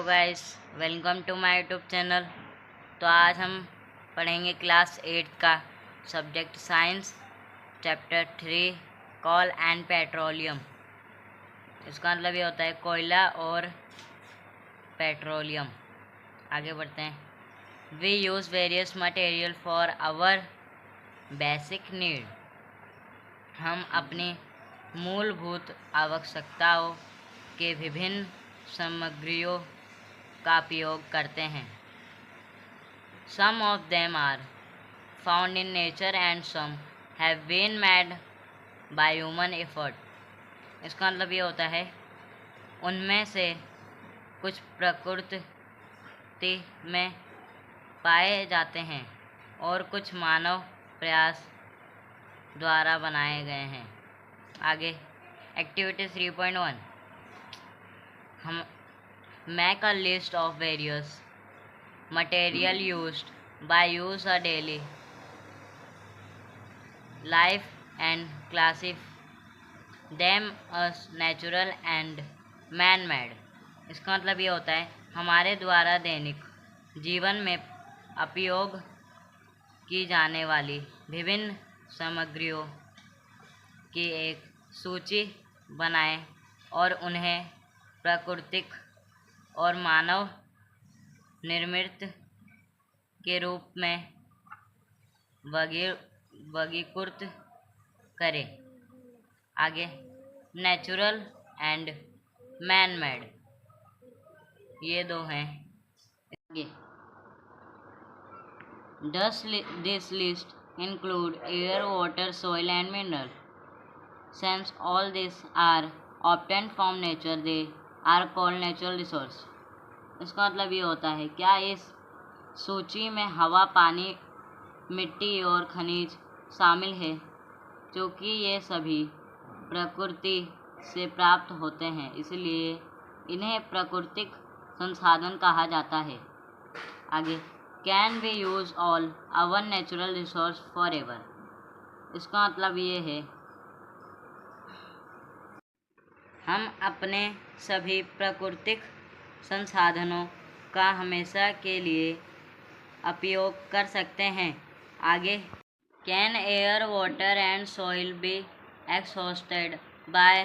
Guys, welcome to my YouTube channel. तो आज हम पढ़ेंगे क्लास 8 का subject science, chapter 3 coal and petroleum. इसका मतलब ये होता है कोयला और पेट्रोलियम। आगे बढ़ते हैं। We use various material for our basic need. हम अपनी मूलभूत आवश्यकताओं के विभिन्न सामग्रियों का उपयोग करते हैं। Some of them are found in nature and some have been made by human effort। इसका मतलब ये होता है उनमें से कुछ प्रकृति में पाए जाते हैं और कुछ मानव प्रयास द्वारा बनाए गए हैं। आगे एक्टिविटी 3.1 हम make a list of various material used by use a daily life and classify them as natural and man-made। इसका मतलब ये होता है हमारे द्वारा दैनिक जीवन में उपयोग की जाने वाली विभिन्न सामग्रियों की एक सूची बनाएं और उन्हें प्राकृतिक और मानव निर्मित के रूप में वर्गीकृत करें। आगे नेचुरल एंड मैन मेड, ये दो हैं। आगे this list include air, water, soil and mineral. Since all these are obtained from nature, they are called natural resource। इसका मतलब ये होता है क्या इस सूची में हवा, पानी, मिट्टी और खनिज शामिल है, क्योंकि ये सभी प्रकृति से प्राप्त होते हैं, इसलिए इन्हें प्राकृतिक संसाधन कहा जाता है। आगे can we use all our natural resource forever. इसका मतलब ये है हम अपने सभी प्राकृतिक संसाधनों का हमेशा के लिए उपयोग कर सकते हैं। आगे can air, water and soil be exhausted by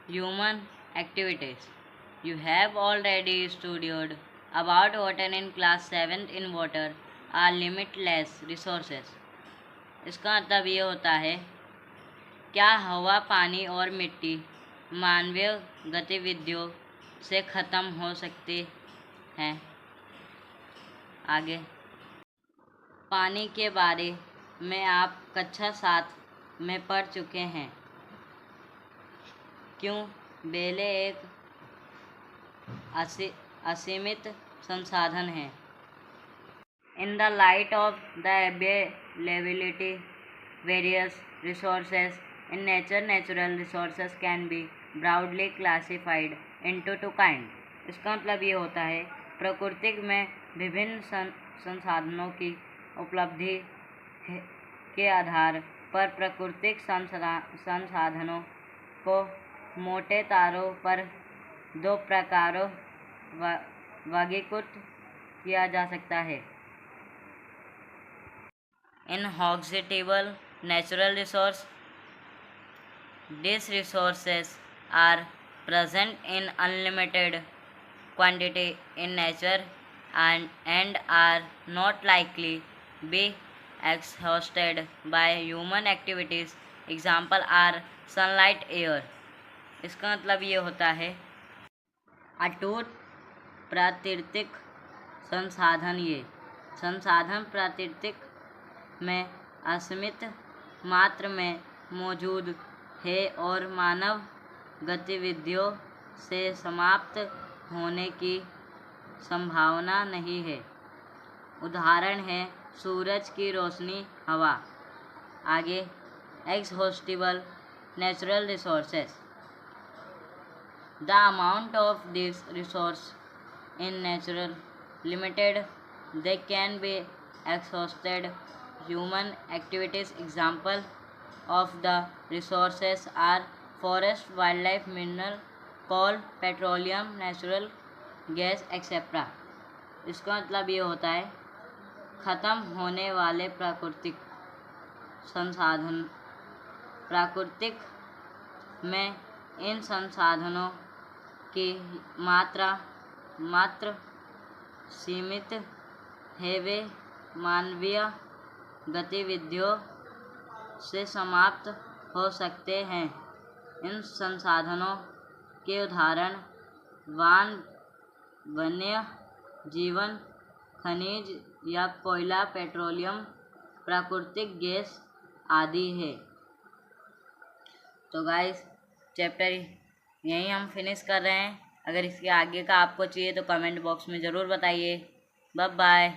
human activities. You have already studied about water in class 7 in water are limitless resources. इसका मतलब ये होता है क्या हवा, पानी और मिट्टी मानवीय गतिविधियों से ख़त्म हो सकती हैं। आगे पानी के बारे में आप कक्षा 7 में पढ़ चुके हैं। क्यों बेले एक असीमित संसाधन है। In the light of the availability various resources in nature, natural resources can be broadly classified into two kind। इसका मतलब ये होता है प्रकृति में विभिन्न संसाधनों की उपलब्धि के आधार पर प्राकृतिक संसाधनों को मोटे तौर पर दो प्रकारों वर्गीकृत किया जा सकता है। Inexhaustible natural resource, these resources are present in unlimited quantity in nature and are not likely be exhausted by human activities। Example are sunlight, air। इसका मतलब ये होता है अटूट प्राकृतिक संसाधन। ये संसाधन प्राकृतिक में असीमित मात्रा में मौजूद है और मानव गतिविधियों से समाप्त होने की संभावना नहीं है। उदाहरण है सूरज की रोशनी, हवा। आगे exhaustible natural resources, the amount of this resource in natural limited, they can be exhausted human activities. Example of the resources are forest, wildlife, mineral, coal, petroleum, natural gas etcetera. इसका मतलब ये होता है ख़त्म होने वाले प्राकृतिक संसाधन। प्राकृतिक में इन संसाधनों की मात्र सीमित है, वे मानवीय गतिविधियों से समाप्त हो सकते हैं। इन संसाधनों के उदाहरण वन्य जीवन, खनिज या कोयला, पेट्रोलियम, प्राकृतिक गैस आदि है। तो गाइस, चैप्टर यहीं हम फिनिश कर रहे हैं। अगर इसके आगे का आपको चाहिए तो कमेंट बॉक्स में ज़रूर बताइए। Bye bye.